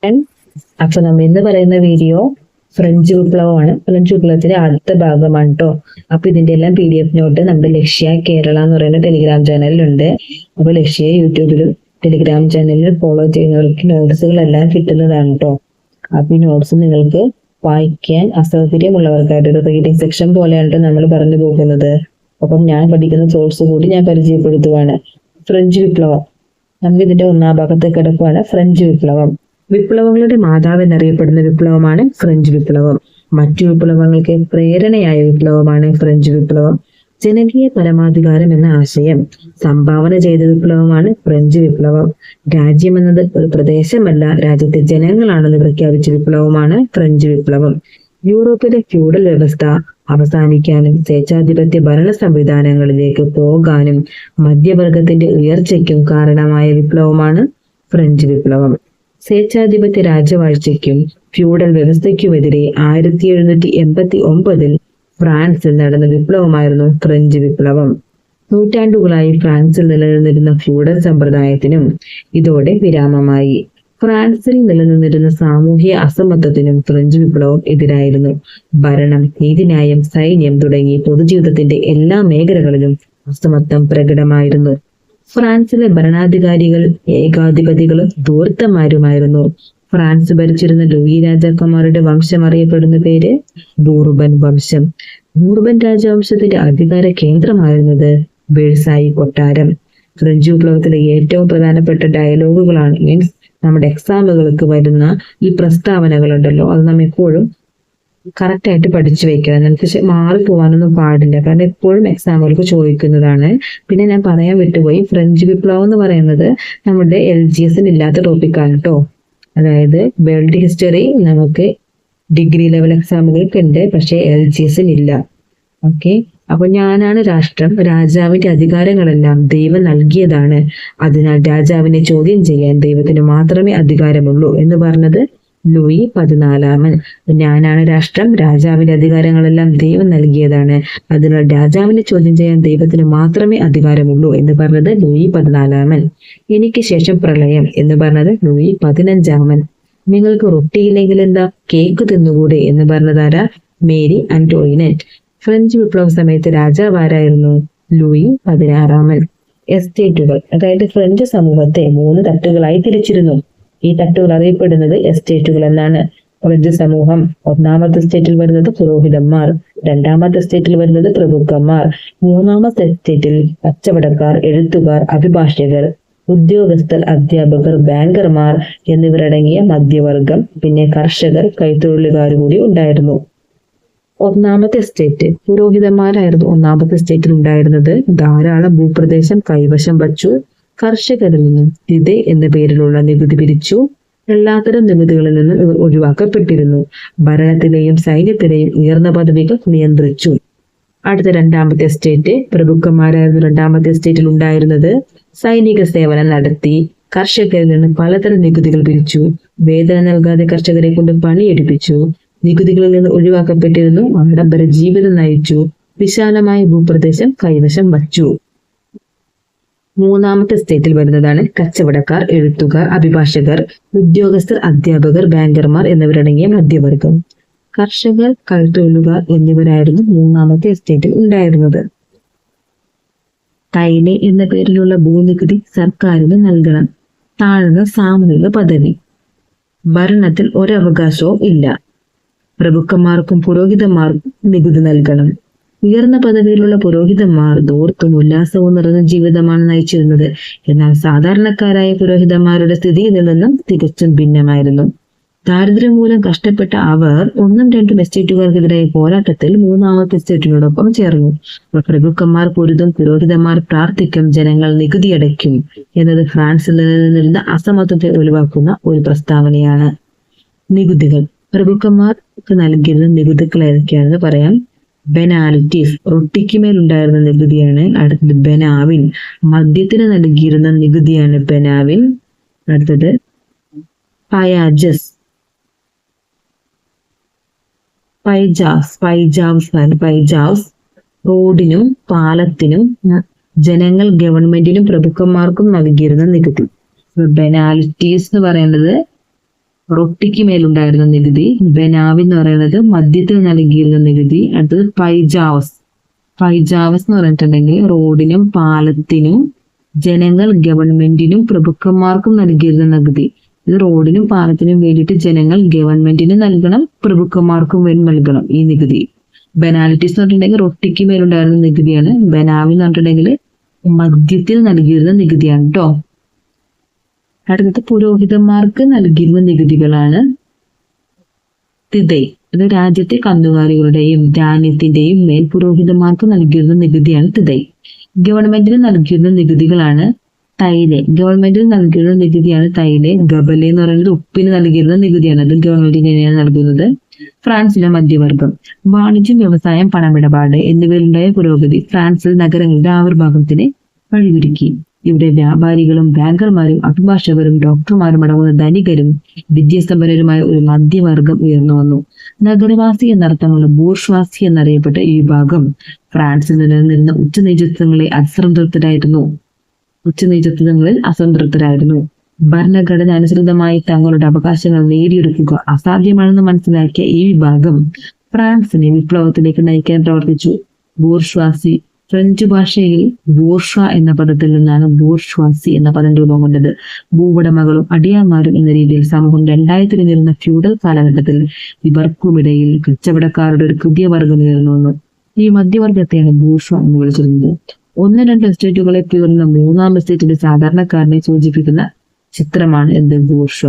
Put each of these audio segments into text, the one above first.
അപ്പൊ നമ്മൾ ഇന്ന് പറയുന്ന വീഡിയോ ഫ്രഞ്ച് വിപ്ലവമാണ്. ഫ്രഞ്ച് വിപ്ലവത്തിന്റെ ആദ്യത്തെ ഭാഗമാണ് കേട്ടോ. അപ്പൊ ഇതിന്റെ എല്ലാം PDF നോട്ട് നമ്മുടെ ലക്ഷ്യ കേരള എന്ന് പറയുന്ന ടെലിഗ്രാം ചാനലിലുണ്ട്. അപ്പൊ ലക്ഷ്യ യൂട്യൂബിലും ടെലിഗ്രാം ചാനലിൽ ഫോളോ ചെയ്യുന്നവർക്ക് നോട്ട്സുകളെല്ലാം കിട്ടുന്നതാണ് കേട്ടോ. അപ്പൊ ഈ നോട്ട്സ് നിങ്ങൾക്ക് വായിക്കാൻ അസൗകര്യമുള്ളവർക്കായിട്ട് ഒരു റീഡിംഗ് സെക്ഷൻ പോലെയാണ് നമ്മൾ പറഞ്ഞു പോകുന്നത്. അപ്പം ഞാൻ പഠിക്കുന്ന സോഴ്സ് കൂടി ഞാൻ പരിചയപ്പെടുത്തുവാണ്. ഫ്രഞ്ച് വിപ്ലവം നമുക്ക് ഇതിന്റെ ഒന്നാം ഭാഗത്ത് കിടക്കുവാണ്. ഫ്രഞ്ച് വിപ്ലവം വിപ്ലവങ്ങളുടെ മാതാവ് എന്നറിയപ്പെടുന്ന വിപ്ലവമാണ് ഫ്രഞ്ച് വിപ്ലവം. മറ്റു വിപ്ലവങ്ങൾക്ക് പ്രേരണയായ വിപ്ലവമാണ് ഫ്രഞ്ച് വിപ്ലവം. ജനകീയ പരമാധികാരം എന്ന ആശയം സംഭാവന ചെയ്ത വിപ്ലവമാണ് ഫ്രഞ്ച് വിപ്ലവം. രാജ്യം എന്നത് ഒരു പ്രദേശമല്ല, രാജ്യത്തെ ജനങ്ങളാണെന്ന് പ്രഖ്യാപിച്ച വിപ്ലവമാണ് ഫ്രഞ്ച് വിപ്ലവം. യൂറോപ്പിലെ ഫ്യൂഡൽ വ്യവസ്ഥ അവസാനിക്കാനും സ്വേച്ഛാധിപത്യ ഭരണ സംവിധാനങ്ങളിലേക്ക് പോകാനും മധ്യവർഗത്തിന്റെ ഉയർച്ചയ്ക്കും കാരണമായ വിപ്ലവമാണ് ഫ്രഞ്ച് വിപ്ലവം. സ്വേച്ഛാധിപത്യ രാജവാഴ്ചയ്ക്കും ഫ്യൂഡൽ വ്യവസ്ഥയ്ക്കുമെതിരെ 1789 ഫ്രാൻസിൽ നടന്ന വിപ്ലവമായിരുന്നു ഫ്രഞ്ച് വിപ്ലവം. നൂറ്റാണ്ടുകളായി ഫ്രാൻസിൽ നിലനിന്നിരുന്ന ഫ്യൂഡൽ സമ്പ്രദായത്തിനും ഇതോടെ വിരാമമായി. ഫ്രാൻസിൽ നിലനിന്നിരുന്ന സാമൂഹിക അസമത്വത്തിനും ഫ്രഞ്ച് വിപ്ലവം എതിരായിരുന്നു. ഭരണം, നീതിന്യായം, സൈന്യം തുടങ്ങി പൊതുജീവിതത്തിന്റെ എല്ലാ മേഖലകളിലും അസമത്വം പ്രകടമായിരുന്നു. ഫ്രാൻസിലെ ഭരണാധികാരികൾ ഏകാധിപതികളും ധൂർത്തന്മാരുമായിരുന്നു. ഫ്രാൻസ് ഭരിച്ചിരുന്ന ലൂയി രാജാക്കന്മാരുടെ വംശം അറിയപ്പെടുന്ന പേര് ബൂർബൻ വംശം. ബൂർബൻ രാജവംശത്തിന്റെ അധികാര കേന്ദ്രമായിരുന്നത് വേഴ്സായി കൊട്ടാരം. ഫ്രഞ്ച് വിപ്ലവത്തിലെ ഏറ്റവും പ്രധാനപ്പെട്ട ഡയലോഗുകളാണ് മീൻസ് നമ്മുടെ എക്സാമുകൾക്ക് വരുന്ന ഈ പ്രസ്താവനകളുണ്ടല്ലോ, അത് നാം എപ്പോഴും കറക്റ്റായിട്ട് പഠിച്ചു വെക്കണം. നമുക്ക് മാറിപ്പോവാനൊന്നും പാടില്ല, കാരണം എപ്പോഴും എക്സാമുകൾക്ക് ചോദിക്കുന്നതാണ്. പിന്നെ ഞാൻ പറയാൻ വിട്ടുപോയി, ഫ്രഞ്ച് വിപ്ലവം എന്ന് പറയുന്നത് നമ്മുടെ LGS ഇല്ലാത്ത ടോപ്പിക്കാണ് കേട്ടോ. അതായത് വേൾഡ് ഹിസ്റ്ററി നമുക്ക് ഡിഗ്രി ലെവൽ എക്സാമുകൾക്ക് ഉണ്ട്, പക്ഷെ LGS ഇല്ല. ഓക്കെ, അപ്പൊ ഞാനാണ് രാഷ്ട്രം, രാജാവിന്റെ അധികാരങ്ങളെല്ലാം ദൈവം നൽകിയതാണ്, അതിനാൽ രാജാവിനെ ചോദ്യം ചെയ്യാൻ ദൈവത്തിന് മാത്രമേ അധികാരമുള്ളൂ എന്ന് പറഞ്ഞത് ലൂയി 14. ഞാനാണ് രാഷ്ട്രം, രാജാവിന്റെ അധികാരങ്ങളെല്ലാം ദൈവം നൽകിയതാണ്, അതിനാൽ രാജാവിനെ ചോദ്യം ചെയ്യാൻ ദൈവത്തിന് മാത്രമേ അധികാരമുള്ളൂ എന്ന് പറഞ്ഞത് ലൂയി 14. എനിക്ക് ശേഷം പ്രളയം എന്ന് പറഞ്ഞത് ലൂയി 15. നിങ്ങൾക്ക് റൊട്ടിയില്ലെങ്കിൽ എന്താ കേക്ക് തിന്നുകൂടെ എന്ന് പറഞ്ഞതാരാ? മേരി ആന്റോയിനറ്റ്. ഫ്രഞ്ച് വിപ്ലവ സമയത്ത് രാജാവാരായിരുന്നു? ലൂയി 16. എസ്റ്റേറ്റുകൾ, അതായത് ഫ്രഞ്ച് സമൂഹത്തെ 3 തട്ടുകളായി തിരിച്ചിരുന്നു. ഈ തട്ടുകൾ അറിയപ്പെടുന്നത് എസ്റ്റേറ്റുകൾ എന്നാണ്. ഫ്രഞ്ച് സമൂഹം ഒന്നാമത്തെ എസ്റ്റേറ്റിൽ വരുന്നത് പുരോഹിതന്മാർ, രണ്ടാമത്തെ എസ്റ്റേറ്റിൽ വരുന്നത് പ്രഭുക്കന്മാർ, മൂന്നാമത്തെ എസ്റ്റേറ്റിൽ കച്ചവടക്കാർ, എഴുത്തുകാർ, അഭിഭാഷകർ, ഉദ്യോഗസ്ഥർ, അധ്യാപകർ, ബാങ്കർമാർ എന്നിവരടങ്ങിയ മധ്യവർഗം, പിന്നെ കർഷകർ, കൈത്തൊഴിലുകാർ കൂടി ഉണ്ടായിരുന്നു. ഒന്നാമത്തെ എസ്റ്റേറ്റ് പുരോഹിതന്മാരായിരുന്നു ഒന്നാമത്തെ എസ്റ്റേറ്റിൽ ഉണ്ടായിരുന്നത്. ധാരാളം ഭൂപ്രദേശം കൈവശം വച്ചു. കർഷകരിൽ നിന്നും തിതെ എന്ന പേരിലുള്ള നികുതി പിരിച്ചു. എല്ലാത്തരം നികുതികളിൽ നിന്ന് ഇവർ ഒഴിവാക്കപ്പെട്ടിരുന്നു. ഭരണത്തിലെയും സൈന്യത്തിലെയും ഉയർന്ന പദവികൾ നിയന്ത്രിച്ചു. അടുത്ത രണ്ടാമത്തെ എസ്റ്റേറ്റ് പ്രഭുക്കന്മാരായിരുന്നു രണ്ടാമത്തെ എസ്റ്റേറ്റിൽ ഉണ്ടായിരുന്നത്. സൈനിക സേവനം നടത്തി. കർഷകരിൽ നിന്ന് പലതരം നികുതികൾ പിരിച്ചു. വേതനം നൽകാതെ കർഷകരെ കൊണ്ട് പണിയെടുപ്പിച്ചു. നികുതികളിൽ നിന്ന് ഒഴിവാക്കപ്പെട്ടിരുന്നു. ആഡംബര ജീവിതം നയിച്ചു. വിശാലമായ ഭൂപ്രദേശം കൈവശം വച്ചു. മൂന്നാമത്തെ എസ്റ്റേറ്റിൽ വരുന്നതാണ് കച്ചവടക്കാർ, എഴുത്തുകാർ, അഭിഭാഷകർ, ഉദ്യോഗസ്ഥർ, അധ്യാപകർ, ബാങ്കർമാർ എന്നിവരടങ്ങിയ മധ്യവർഗം. കർഷകർ, കൈത്തൊഴിലുകാർ എന്നിവരായിരുന്നു മൂന്നാമത്തെ എസ്റ്റേറ്റിൽ ഉണ്ടായിരുന്നത്. തൈലെ എന്ന പേരിലുള്ള ഭൂനികുതി സർക്കാരിന് നൽകണം. താഴ്ന്ന സാമൂഹിക പദവി. ഭരണത്തിൽ ഒരവകാശവും ഇല്ല. പ്രഭുക്കന്മാർക്കും പുരോഹിതന്മാർക്കും നികുതി നൽകണം. ഉയർന്ന പദവിയിലുള്ള പുരോഹിതന്മാർ ധൂർത്തും ഉല്ലാസവും നിറഞ്ഞ ജീവിതമാണ് നയിച്ചിരുന്നത്. എന്നാൽ സാധാരണക്കാരായ പുരോഹിതന്മാരുടെ സ്ഥിതി ഇതിൽ നിന്നും തികച്ചും ഭിന്നമായിരുന്നു. ദാരിദ്ര്യം മൂലം കഷ്ടപ്പെട്ട അവർ 1-2 എസ്റ്റേറ്റുകാർക്കെതിരായ പോരാട്ടത്തിൽ മൂന്നാമത്തെ എസ്റ്റേറ്റിനോടൊപ്പം ചേർന്നു. പ്രഭുക്കന്മാർ പൊരുതും, പുരോഹിതന്മാർ പ്രാർത്ഥിക്കും, ജനങ്ങൾ നികുതി അടയ്ക്കും എന്നത് ഫ്രാൻസിൽ നിലനിന്നിരുന്ന അസമത്വത്തെ ഒഴിവാക്കുന്ന ഒരു പ്രസ്താവനയാണ്. നികുതികൾ. പ്രഭുക്കന്മാർക്ക് നൽകിയിരുന്ന നികുതികൾ ഏതൊക്കെയാണെന്ന് പറയാം. ബെനാലിറ്റീസ്, റൊട്ടിക്ക് മേലുണ്ടായിരുന്ന നികുതിയാണ്. അടുത്തത് ബെനാവിൻ, മദ്യത്തിന് നൽകിയിരുന്ന നികുതിയാണ് ബെനാവിൻ. അടുത്തത് പയാജസ്, പൈജാവ്സ്, റോഡിനും പാലത്തിനും ജനങ്ങൾ ഗവൺമെന്റിനും പ്രഭുക്കന്മാർക്കും നൽകിയിരുന്ന നികുതി. ബെനാലിറ്റീസ് എന്ന് പറയുന്നത് റൊട്ടിക്ക് മേലുണ്ടായിരുന്ന നികുതി. ബെനാവി എന്ന് പറയുന്നത് മദ്യത്തിന് നൽകിയിരുന്ന നികുതി. അടുത്തത് പൈജാവസ്. പൈജാവസ് എന്ന് പറഞ്ഞിട്ടുണ്ടെങ്കിൽ റോഡിനും പാലത്തിനും ജനങ്ങൾ ഗവൺമെന്റിനും പ്രഭുക്കന്മാർക്കും നൽകിയിരുന്ന നികുതി. ഇത് റോഡിനും പാലത്തിനും വേണ്ടിയിട്ട് ജനങ്ങൾ ഗവൺമെന്റിന് നൽകണം, പ്രഭുക്കന്മാർക്കും വേണ്ടി നൽകണം ഈ നികുതി. ബെനാലിറ്റീസ് എന്ന് പറഞ്ഞിട്ടുണ്ടെങ്കിൽ റൊട്ടിക്ക് മേലുണ്ടായിരുന്ന നികുതിയാണ്. ബെനാവി എന്ന് പറഞ്ഞിട്ടുണ്ടെങ്കിൽ മദ്യത്തിന് നൽകിയിരുന്ന നികുതിയാണ് കേട്ടോ. അടുത്തത് പുരോഹിതന്മാർക്ക് നൽകിയിരുന്ന നികുതികളാണ് തിതൈ. അത് രാജ്യത്തെ കന്നുകാലികളുടെയും ധാന്യത്തിന്റെയും മേൽ പുരോഹിതന്മാർക്ക് നൽകിയിരുന്ന നികുതിയാണ് തിതൈ. ഗവൺമെന്റിന് നൽകിയിരുന്ന നികുതികളാണ് തൈലെ. ഗവൺമെന്റിന് നൽകിയിരുന്ന നികുതിയാണ് തൈലെ. ഗബലെ എന്ന് പറയുന്നത് ഉപ്പിന് നൽകിയിരുന്ന നികുതിയാണ്. അത് ഗവൺമെന്റിന് തന്നെയാണ് നൽകുന്നത്. ഫ്രാൻസിലെ മധ്യവർഗം. വാണിജ്യം, വ്യവസായം, പണമിടപാട് എന്നിവയിലുണ്ടായ പുരോഗതി ഫ്രാൻസിൽ നഗരങ്ങളുടെ ആവിർഭാവത്തിന് വഴിയൊരുക്കി. ഇവിടെ വ്യാപാരികളും ബാങ്കർമാരും അഭിഭാഷകരും ഡോക്ടർമാരും അടങ്ങുന്ന ധനികരും വിദ്യാസമ്പന്നരുമായ ഒരു മധ്യവർഗം ഉയർന്നു വന്നു. നഗരവാസി എന്നർത്ഥമുള്ള ബൂർഷ്വാസി എന്നറിയപ്പെട്ട ഈ വിഭാഗം ഫ്രാൻസിൽ നിലനിന്നിരുന്ന ഉച്ചനീചത്വങ്ങളിൽ അസംതൃപ്തരായിരുന്നു. ഭരണഘടന അനുസൃതമായി തങ്ങളുടെ അവകാശങ്ങൾ നേടിയെടുക്കുക അസാധ്യമാണെന്ന് മനസ്സിലാക്കിയ ഈ വിഭാഗം ഫ്രാൻസിനെ വിപ്ലവത്തിലേക്ക് നയിക്കാൻ പ്രവർത്തിച്ചു. ബൂർഷ്വാസി. ഫ്രഞ്ച് ഭാഷയിൽ ബൂർഷ എന്ന പദത്തിൽ നിന്നാണ് ബൂർഷ്വാസി എന്ന പദം രൂപം കൊണ്ടത്. ഭൂവുടമകളും അടിയാന്മാരും എന്ന രീതിയിൽ സമൂഹം രണ്ടായി തിരിഞ്ഞിരുന്ന ഫ്യൂഡൽ കാലഘട്ടത്തിൽ ഇവർക്കുമിടയിൽ കച്ചവടക്കാരുടെ ഒരു പുതിയ വർഗം ഉയർന്നു വന്നു. ഈ മധ്യവർഗത്തെയാണ് ബൂർഷ എന്ന് വിളിച്ചിരുന്നത്. 1-2 എസ്റ്റേറ്റുകളെ പിന്തുടരുന്ന 3-ാം എസ്റ്റേറ്റിന്റെ സാധാരണക്കാരനെ സൂചിപ്പിക്കുന്ന ചിത്രമാണ് എന്ത്? ബൂർഷ.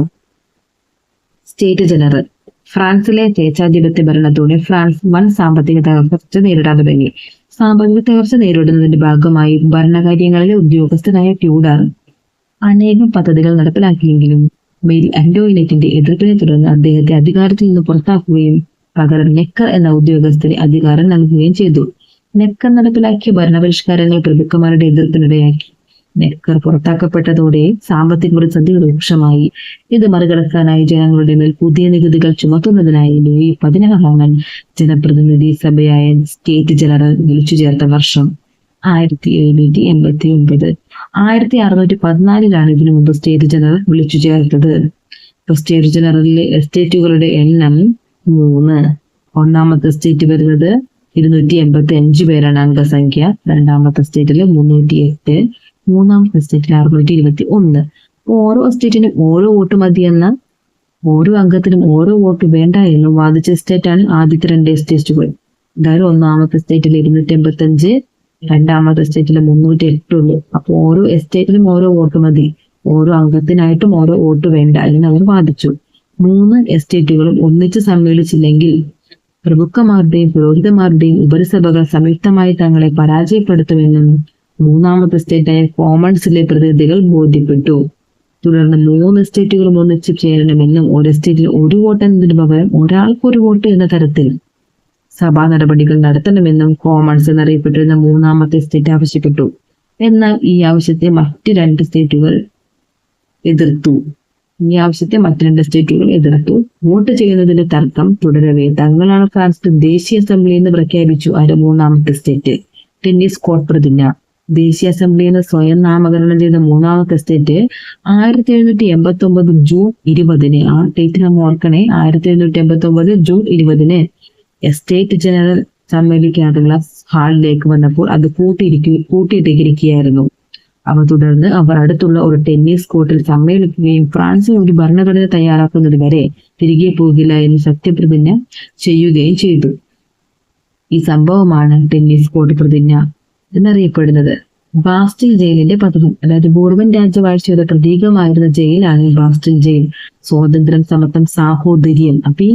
State general. ഫ്രാൻസിലെ സ്വേച്ഛാധിപത്യ ഭരണത്തോടെ ഫ്രാൻസ് വൻ സാമ്പത്തിക തകർച്ച നേരിടാൻ തുടങ്ങി. സാമ്പത്തിക തകർച്ച നേരിടുന്നതിന്റെ ഭാഗമായി ഭരണകാര്യങ്ങളിലെ ഉദ്യോഗസ്ഥനായ ട്യൂഡർ അനേകം പദ്ധതികൾ നടപ്പിലാക്കിയെങ്കിലും മേരി ആന്റോയിനറ്റിന്റെ എതിർപ്പിനെ തുടർന്ന് അദ്ദേഹത്തെ അധികാരത്തിൽ നിന്ന് പുറത്താക്കുകയും പകരം നെക്കർ എന്ന ഉദ്യോഗസ്ഥന് അധികാരം നൽകുകയും ചെയ്തു. നെക്കർ നടപ്പിലാക്കിയ ഭരണപരിഷ്കാരങ്ങൾ പ്രഭുക്കന്മാരുടെ എതിർപ്പിനിടയാക്കി. നെക്കർ പുറത്താക്കപ്പെട്ടതോടെ സാമ്പത്തിക പ്രതിസന്ധി രൂക്ഷമായി. ഇത് മറികടക്കാനായി ജനങ്ങളുടെ മേൽ പുതിയ നികുതികൾ ചുമത്തുന്നതിനായി ലൂയി 16 ജനപ്രതിനിധി സഭയായ സ്റ്റേറ്റ് ജനറൽ വിളിച്ചു ചേർത്ത വർഷം 1789. 1614 ഇതിനു മുമ്പ് സ്റ്റേറ്റ് ജനറൽ വിളിച്ചു ചേർത്തത്. സ്റ്റേറ്റ് ജനറലിലെ എസ്റ്റേറ്റുകളുടെ എണ്ണം 3. ഒന്നാമത്തെ സ്റ്റേറ്റ് വരുന്നത് 285 പേരാണ് അംഗസംഖ്യ. രണ്ടാമത്തെ സ്റ്റേറ്റിൽ 308, മൂന്നാമത്തെ സ്റ്റേറ്റിൽ 621. ഓരോ എസ്റ്റേറ്റിനും ഓരോ വോട്ട് മതിയെന്ന, ഓരോ അംഗത്തിനും ഓരോ വോട്ട് വേണ്ട എന്നും വാദിച്ച സ്റ്റേറ്റാണ് ആദ്യത്തെ 2 എസ്റ്റേറ്റുകൾ. അതായത് ഒന്നാമത്തെ സ്റ്റേറ്റിൽ 285, രണ്ടാമത്തെ സ്റ്റേറ്റിൽ 308 ഉള്ളൂ. അപ്പൊ ഓരോ എസ്റ്റേറ്റിലും ഓരോ വോട്ട് മതി, ഓരോ അംഗത്തിനായിട്ടും ഓരോ വോട്ട് വേണ്ട എന്ന് അവർ വാദിച്ചു. 3 എസ്റ്റേറ്റുകളും ഒന്നിച്ച് സമ്മേളിച്ചില്ലെങ്കിൽ പ്രഭുക്കന്മാരുടെയും പുരോഹിതന്മാരുടെയും ഉപരിസഭകൾ സംയുക്തമായി തങ്ങളെ പരാജയപ്പെടുത്തുമെന്നും മൂന്നാമത്തെ സ്റ്റേറ്റായ കോമൺസിലെ പ്രതിനിധികൾ ബോധ്യപ്പെട്ടു. തുടർന്ന് 3 എസ്റ്റേറ്റുകളും ഒന്നിച്ച് ചേരണമെന്നും ഒരു എസ്റ്റേറ്റിൽ ഒരു വോട്ട് എന്നതിന് പകരം ഒരാൾക്ക് ഒരു വോട്ട് എന്ന തരത്തിൽ സഭാ നടപടികൾ നടത്തണമെന്നും കോമൺസ് എന്നറിയപ്പെട്ടിരുന്ന മൂന്നാമത്തെ സ്റ്റേറ്റ് ആവശ്യപ്പെട്ടു. എന്നാൽ ഈ ആവശ്യത്തെ മറ്റ് 2 സ്റ്റേറ്റുകൾ എതിർത്തു. വോട്ട് ചെയ്യുന്നതിന്റെ തർക്കം തുടരവേ തങ്ങളാണ് ഫ്രാൻസിന്റെ ദേശീയ അസംബ്ലി എന്ന് പ്രഖ്യാപിച്ചു മൂന്നാമത്തെ സ്റ്റേറ്റ്. ടെന്നീസ് കോട്ട് പ്രതിജ്ഞ. ദേശീയ അസംബ്ലി എന്ന് സ്വയം നാമകരണം ചെയ്ത മൂന്നാമത്തെ സ്റ്റേറ്റ് 1789 ജൂൺ 20. ആ ഡേറ്റ് നമ്മൾ ഓർക്കണേ. 1789 ജൂൺ 20 എസ്റ്റേറ്റ് ജനറൽ സമ്മേളിക്കാനുള്ള ഹാളിലേക്ക് വന്നപ്പോൾ അത് കൂട്ടിയിട്ടിരിക്കുകയായിരുന്നു. തുടർന്ന് അവർ അടുത്തുള്ള ഒരു ടെന്നീസ് കോർട്ടിൽ സമ്മേളിക്കുകയും ഫ്രാൻസിൽ ഒരു ഭരണഘടന തയ്യാറാക്കുന്നത് വരെ തിരികെ പോകില്ല എന്ന് സത്യപ്രതിജ്ഞ ചെയ്യുകയും ചെയ്തു. ഈ സംഭവമാണ് ടെന്നീസ് കോർട്ട് പ്രതിജ്ഞ എന്നറിയപ്പെടുന്നത്. ബാസ്റ്റിൽ ജയിലിന്റെ പതനം. അതായത് ബോർബൻ രാജവാഴ്ചയുടെ പ്രതീകമായിരുന്ന ജയിലാണ് ബാസ്റ്റിൽ ജയിൽ. സ്വാതന്ത്ര്യം, സമത്വം, സാഹോദര്യം. അപ്പൊ ഈ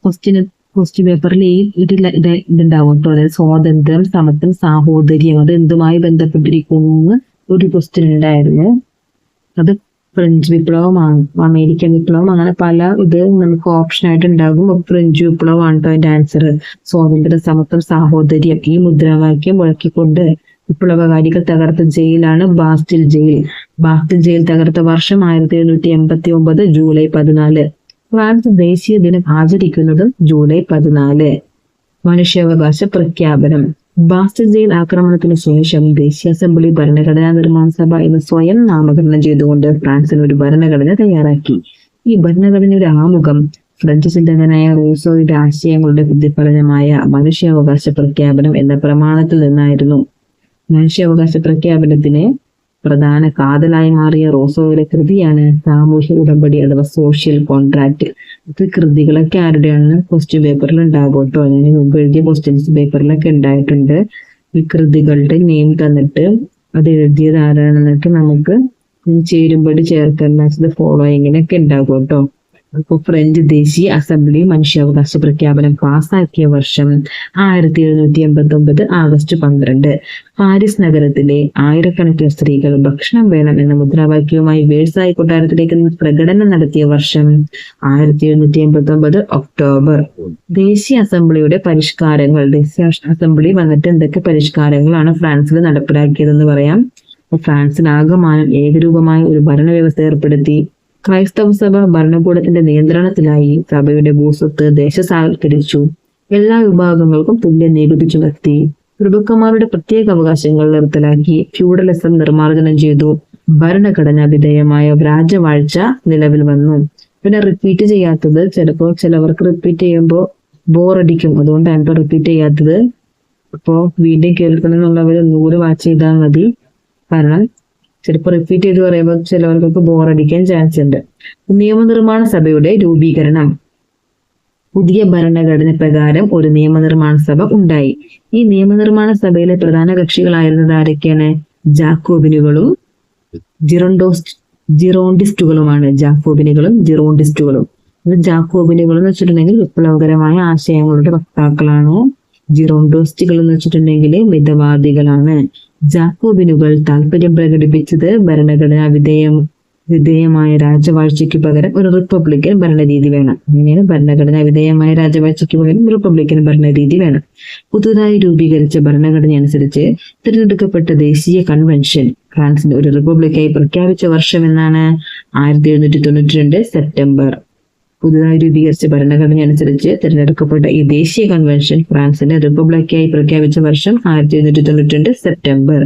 ക്വസ്റ്റ്യൻ പേപ്പറിൽ ഈ ഇതുണ്ടാവും കേട്ടോ. അതായത് സ്വാതന്ത്ര്യം, സമത്വം, സാഹോദര്യം അത് എന്തുമായി ബന്ധപ്പെട്ടിരിക്കുന്നു ഒരു ക്വസ്റ്റ്യൻ ഉണ്ടായിരുന്നു. അത് ഫ്രഞ്ച് വിപ്ലവമാണ്, അമേരിക്കൻ വിപ്ലവം, അങ്ങനെ പല ഇത് നമുക്ക് ഓപ്ഷൻ ആയിട്ട് ഉണ്ടാകും. ഫ്രഞ്ച് വിപ്ലവമാണ് കേട്ടോ അതിന്റെ ആൻസർ. സ്വാതന്ത്ര്യം, സമത്വം, സാഹോദര്യം ഈ മുദ്രാവാക്യം മുഴക്കിക്കൊണ്ട് വിപ്ലവകാരികൾ തകർത്ത ജയിലാണ് ബാസ്റ്റിൽ ജയിൽ. ബാസ്റ്റിൽ ജയിൽ തകർത്ത വർഷം 1789 ജൂലൈ 14. ഫ്രാൻസ് ദേശീയ ദിനം ആചരിക്കുന്നത് ജൂലൈ 14. മനുഷ്യാവകാശ പ്രഖ്യാപനം. ബാസ്റ്റിൽ ജയിൽ ആക്രമണത്തിന് ശേഷം ദേശീയ അസംബ്ലി ഭരണഘടനാ നിർമ്മാണ സഭ എന്ന് സ്വയം നാമകരണം ചെയ്തുകൊണ്ട് ഫ്രാൻസിന് ഒരു ഭരണഘടന തയ്യാറാക്കി. ഈ ഭരണഘടനയുടെ ആമുഖം ഫ്രഞ്ച് ചിന്തകനായ റൂസോയുടെ ആശയങ്ങളുടെ പ്രതിഫലനമായ മനുഷ്യാവകാശ പ്രഖ്യാപനം എന്ന പ്രമാണത്തിൽ നിന്നായിരുന്നു. മനുഷ്യാവകാശ പ്രഖ്യാപനത്തിന് പ്രധാന കാതലായി മാറിയ റൂസോയുടെ കൃതിയാണ് സാമൂഹ്യ ഉടമ്പടി അഥവാ സോഷ്യൽ കോൺട്രാക്ട്. ഇത് കൃതികളൊക്കെ ആരുടെയാണെന്ന് ക്വസ്റ്റ്യൻ പേപ്പറിൽ ഉണ്ടാകും കേട്ടോ. ഞാൻ മുമ്പ് എഴുതിയ ക്വസ്റ്റ്യൻസ് പേപ്പറിലൊക്കെ ഉണ്ടായിട്ടുണ്ട്. ഈ കൃതികളുടെ നെയിം തന്നിട്ട് അത് എഴുതിയത് ആരാണെന്നൊക്കെ നമുക്ക് ചേരുമ്പടി ചേർക്കുന്ന ഫോളോയിങ്ങിനൊക്കെ ഉണ്ടാകും കേട്ടോ. അപ്പൊ ഫ്രഞ്ച് ദേശീയ അസംബ്ലി മനുഷ്യാവകാശ പ്രഖ്യാപനം പാസാക്കിയ വർഷം 1789 ആഗസ്റ്റ് 12. പാരീസ് നഗരത്തിലെ ആയിരക്കണക്കിന് സ്ത്രീകൾ ഭക്ഷണം വേണം എന്ന മുദ്രാവാക്യവുമായി വേഴ്സായി കൊട്ടാരത്തിലേക്ക് പ്രകടനം നടത്തിയ വർഷം 1789 ഒക്ടോബർ. ദേശീയ അസംബ്ലിയുടെ പരിഷ്കാരങ്ങൾ. ദേശീയ അസംബ്ലി വന്നിട്ട് എന്തൊക്കെ പരിഷ്കാരങ്ങളാണ് ഫ്രാൻസിൽ നടപ്പിലാക്കിയതെന്ന് പറയാം. ഫ്രാൻസിൽ ആകമാനം ഏകരൂപമായ ഒരു ഭരണവ്യവസ്ഥ ഏർപ്പെടുത്തി. ക്രൈസ്തവ സഭ ഭരണകൂടത്തിന്റെ നിയന്ത്രണത്തിലായി. സഭയുടെ ഭൂസ്വത്ത് ദേശസാൽക്കരിച്ചു. എല്ലാ വിഭാഗങ്ങൾക്കും തുല്യ നികുതി ചുമത്തി. പ്രഭുക്കന്മാരുടെ പ്രത്യേക അവകാശങ്ങൾ നിർത്തലാക്കി. ഫ്യൂഡലിസം നിർമ്മാർജ്ജനം ചെയ്തു. ഭരണഘടനാ വിധേയമായ രാജവാഴ്ച നിലവിൽ വന്നു. പിന്നെ റിപ്പീറ്റ് ചെയ്യാത്തത്, ചിലപ്പോൾ ചിലവർക്ക് റിപ്പീറ്റ് ചെയ്യുമ്പോൾ ബോറടിക്കും, അതുകൊണ്ടാണ് ഇപ്പൊ റിപ്പീറ്റ് ചെയ്യാത്തത്. ഇപ്പോ വീണ്ടും കേൾക്കണം എന്നുള്ളവർ ഒന്നുകൂടി വാച്ച് ചെയ്താൽ മതി. കാരണം ചിലപ്പോൾ റിപ്പീറ്റ് ചെയ്ത് പറയുമ്പോൾ ചിലവർക്കൊക്കെ ബോറടിക്കാൻ ചാൻസ് ഉണ്ട്. നിയമനിർമ്മാണ സഭയുടെ രൂപീകരണം. പുതിയ ഭരണഘടന പ്രകാരം ഒരു നിയമനിർമ്മാണ സഭ ഉണ്ടായി. ഈ നിയമനിർമ്മാണ സഭയിലെ പ്രധാന കക്ഷികളായിരുന്നത് ആരൊക്കെയാണ്? ജാക്കോബിനുകളും ജിറോണ്ടിസ്റ്റുകളുമാണ്. ജാക്കോബിനുകളും ജിറോണ്ടിസ്റ്റുകളും. ജാക്കോബിനുകൾ എന്ന് വെച്ചിട്ടുണ്ടെങ്കിൽ വിപ്ലവകരമായ ആശയങ്ങളുടെ വക്താക്കളാണ്. ജിറോണ്ടിസ്റ്റുകൾ എന്ന് വെച്ചിട്ടുണ്ടെങ്കിൽ മിതവാദികളാണ്. ജാക്കോബിനുകൾ താല്പര്യം പ്രകടിപ്പിച്ചത് ഭരണഘടനാ വിധേയമായ രാജവാഴ്ചയ്ക്ക് പകരം ഒരു റിപ്പബ്ലിക്കൻ ഭരണരീതി വേണം. അങ്ങനെയാണ് ഭരണഘടനാ വിധേയമായ രാജവാഴ്ചയ്ക്ക് പകരം റിപ്പബ്ലിക്കൻ ഭരണരീതി വേണം. പുതുതായി രൂപീകരിച്ച ഭരണഘടന അനുസരിച്ച് തിരഞ്ഞെടുക്കപ്പെട്ട ദേശീയ കൺവെൻഷൻ ഫ്രാൻസിന്റെ ഒരു റിപ്പബ്ലിക്കായി പ്രഖ്യാപിച്ച വർഷം എന്നാണ്? 1792 സെപ്റ്റംബർ. പുതുതായി രൂപീകരിച്ച ഭരണഘടന അനുസരിച്ച് തിരഞ്ഞെടുക്കപ്പെട്ട ഈ ദേശീയ കൺവെൻഷൻ ഫ്രാൻസിന്റെ റിപ്പബ്ലിക്കായി പ്രഖ്യാപിച്ച വർഷം 1792 സെപ്റ്റംബർ.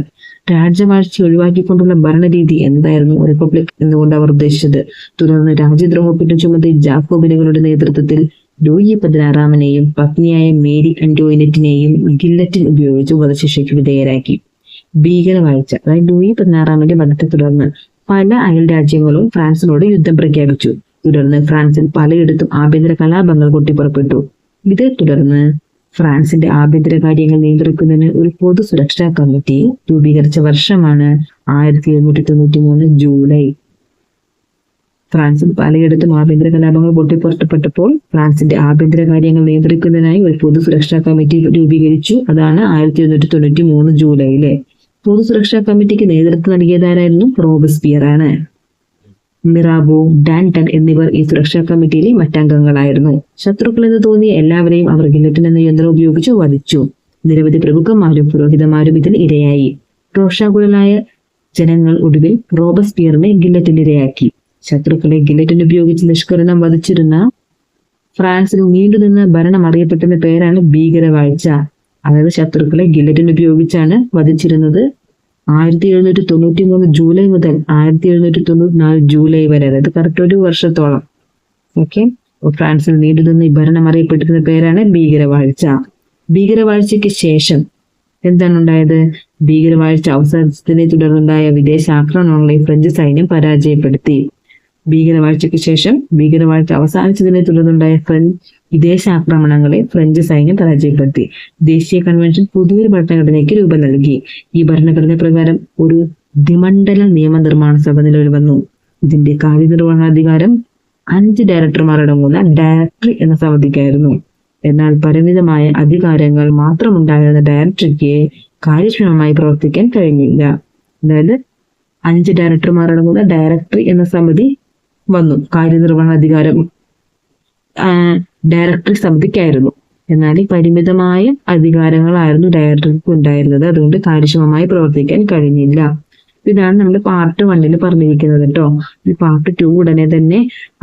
രാജവാഴ്ച ഒഴിവാക്കിക്കൊണ്ടുള്ള ഭരണരീതി എന്തായിരുന്നു റിപ്പബ്ലിക് എന്നുകൊണ്ട് അവർ ഉദ്ദേശിച്ചത്? തുടർന്ന് രാജ്യദ്രോഹത്തിന്റെ ചുമതല ജാക്കോബിനുകളുടെ നേതൃത്വത്തിൽ ലൂയി 16നെയും പത്നിയായ മേരി ആന്റോയിനറ്റിനെയും ഗില്ലറ്റിൻ ഉപയോഗിച്ച് വധശിക്ഷയ്ക്ക് വിധേയരാക്കി. ഭീകരവാഴ്ച. അതായത് ലൂയി 16ന്റെ വധത്തെ തുടർന്ന് പല അയൽ രാജ്യങ്ങളും ഫ്രാൻസിനോട് യുദ്ധം പ്രഖ്യാപിച്ചു. തുടർന്ന് ഫ്രാൻസിൽ പലയിടത്തും ആഭ്യന്തര കലാപങ്ങൾ പൊട്ടിപ്പുറപ്പെട്ടു. ഇതേ തുടർന്ന് ഫ്രാൻസിന്റെ ആഭ്യന്തര കാര്യങ്ങൾ നിയന്ത്രിക്കുന്നതിന് ഒരു പൊതു സുരക്ഷാ കമ്മിറ്റി രൂപീകരിച്ച വർഷമാണ് 1793 ജൂലൈ. ഫ്രാൻസിൽ പലയിടത്തും ആഭ്യന്തര കലാപങ്ങൾ പൊട്ടിപ്പുറപ്പെട്ടപ്പോൾ ഫ്രാൻസിന്റെ ആഭ്യന്തര കാര്യങ്ങൾ നിയന്ത്രിക്കുന്നതിനായി ഒരു പൊതു സുരക്ഷാ കമ്മിറ്റി രൂപീകരിച്ചു. അതാണ് 1793 ജൂലൈയിലെ. പൊതു സുരക്ഷാ കമ്മിറ്റിക്ക് നേതൃത്വം നൽകിയതാരായിരുന്നു? റോബസ്പിയർ ആണ്. മിറാബോ, ഡാൻടൺ എന്നിവർ ഈ സുരക്ഷാ കമ്മിറ്റിയിലെ മറ്റംഗങ്ങളായിരുന്നു. ശത്രുക്കൾ എന്ന് തോന്നിയ എല്ലാവരെയും അവർ ഗില്ലറ്റിൻ എന്ന യന്ത്രം ഉപയോഗിച്ച് വധിച്ചു. നിരവധി പ്രഭുക്കന്മാരും പുരോഹിതന്മാരും ഇതിൽ ഇരയായി. രോഷാകുലരായ ജനങ്ങൾ ഒടുവിൽ റോബസ്പിയറിനെ ഗില്ലറ്റിനിരയാക്കി. ശത്രുക്കളെ ഗില്ലറ്റിൻ ഉപയോഗിച്ച് നിഷ്കരുണം വധിച്ചിരുന്ന ഫ്രാൻസിൽ നീണ്ടുനിന്ന ഭരണം അറിയപ്പെട്ടുന്ന പേരാണ് ഭീകരവാഴ്ച. അതായത് ശത്രുക്കളെ ഗില്ലറ്റിൻ ഉപയോഗിച്ചാണ് വധിച്ചിരുന്നത്. 1793 ജൂലൈ മുതൽ 1794 ജൂലൈ വരെ, അതായത് കറക്റ്റ് ഒരു വർഷത്തോളം. ഓക്കെ, ഫ്രാൻസിൽ നീണ്ടുനിന്ന് ഈ ഭരണം അറിയപ്പെട്ടിരുന്ന പേരാണ് ഭീകരവാഴ്ച. ഭീകരവാഴ്ചയ്ക്ക് ശേഷം എന്താണ് ഉണ്ടായത്? ഭീകരവാഴ്ച അവസാനത്തിനെ തുടർന്നുണ്ടായ വിദേശ ആക്രമണങ്ങളെ ഫ്രഞ്ച് സൈന്യം പരാജയപ്പെടുത്തി. ഭീകരവാഴ്ചയ്ക്ക് ശേഷം ഭീകരവാഴ്ച അവസാനിച്ചതിനെ തുടർന്നുണ്ടായ വിദേശാക്രമണങ്ങളെ ഫ്രഞ്ച് സൈന്യം പരാജയപ്പെടുത്തി. ദേശീയ കൺവെൻഷൻ പുതിയൊരു ഭരണഘടനയ്ക്ക് രൂപം നൽകി. ഈ ഭരണഘടന പ്രകാരം ഒരു ദ്വിമണ്ഡല നിയമനിർമ്മാണ സഭ നിലവിൽ വന്നു. ഇതിന്റെ കാര്യനിർവഹണാധികാരം 5 ഡയറക്ടർമാർ അടങ്ങുന്ന ഡയറക്ടറി എന്ന സമിതിക്കായിരുന്നു. എന്നാൽ പരിമിതമായ അധികാരങ്ങൾ മാത്രമുണ്ടായിരുന്ന ഡയറക്ടറിക്ക് കാര്യക്ഷമമായി പ്രവർത്തിക്കാൻ കഴിഞ്ഞില്ല. അതായത് 5 ഡയറക്ടർമാർ അടങ്ങുന്ന ഡയറക്ടറി എന്ന സമിതി വന്നു. കാര്യനിർവഹണാധികാരം ഡയറക്ടറി സമിതിക്കായിരുന്നു. എന്നാൽ ഈ പരിമിതമായ അധികാരങ്ങളായിരുന്നു ഡയറക്ടർക്ക് ഉണ്ടായിരുന്നത്. അതുകൊണ്ട് കാര്യക്ഷമമായി പ്രവർത്തിക്കാൻ കഴിഞ്ഞില്ല. ഇതാണ് നമ്മൾ പാർട്ട് 1 പറഞ്ഞിരിക്കുന്നത് കേട്ടോ. ഈ പാർട്ട് 2 ഉടനെ തന്നെ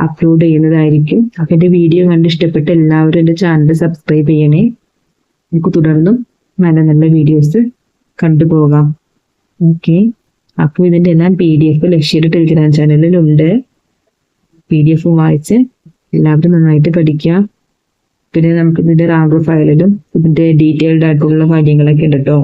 അപ്ലോഡ് ചെയ്യുന്നതായിരിക്കും. അപ്പൊ എന്റെ വീഡിയോ കണ്ട് ഇഷ്ടപ്പെട്ട എല്ലാവരും എന്റെ ചാനൽ സബ്സ്ക്രൈബ് ചെയ്യണേ. നമുക്ക് തുടർന്നും നല്ല നല്ല വീഡിയോസ് കണ്ടുപോകാം. ഓക്കെ, അപ്പൊ ഇതിന്റെ എല്ലാം PDF ലക്ഷ്യ ടെലിഗ്രാം ചാനലിലുണ്ട്. PDF വായിച്ച് എല്ലാവരും നന്നായിട്ട് പഠിക്കുക. പിന്നെ നമുക്ക് ഇതിന്റെ റാങ്ക് ഫയലിലും ഇതിന്റെ ഡീറ്റെയിൽഡ് ആയിട്ടുള്ള കാര്യങ്ങളൊക്കെ ഉണ്ട് കേട്ടോ.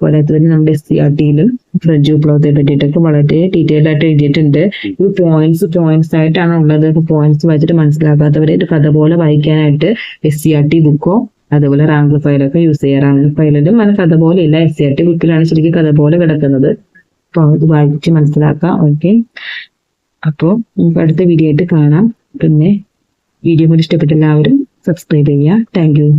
പോരാത്തത് നമ്മുടെ SCRT-യിലും ഫ്രഞ്ച് വിപ്ലവത്തെ പറ്റിയിട്ടൊക്കെ വളരെ ഡീറ്റെയിൽഡ് ആയിട്ട് എഴുതിയിട്ടുണ്ട്. ഇത് പോയിന്റ്സ് ആയിട്ടാണ് ഉള്ളത്. പോയിന്റ്സ് വായിച്ചിട്ട് മനസ്സിലാക്കാത്തവരെ ഒരു കഥ പോലെ വായിക്കാനായിട്ട് SCRT ബുക്കോ അതുപോലെ റാങ്ക് ഫയലൊക്കെ യൂസ് ചെയ്യുക. റാങ്ക് ഫയലിലും അത് കഥ പോലെ ഇല്ല, SCRT ബുക്കിലാണ് ശരിക്കും കഥ പോലെ കിടക്കുന്നത്. അപ്പോൾ അത് വായിച്ച് മനസ്സിലാക്കാം. ഓക്കെ, അപ്പോൾ നമുക്ക് അടുത്ത വീഡിയോ ആയിട്ട് കാണാം. പിന്നെ വീഡിയോ കൂടി ഇഷ്ടപ്പെട്ട എല്ലാവരും സബ്സ്ക്രൈബ് ചെയ്യുക. Thank you.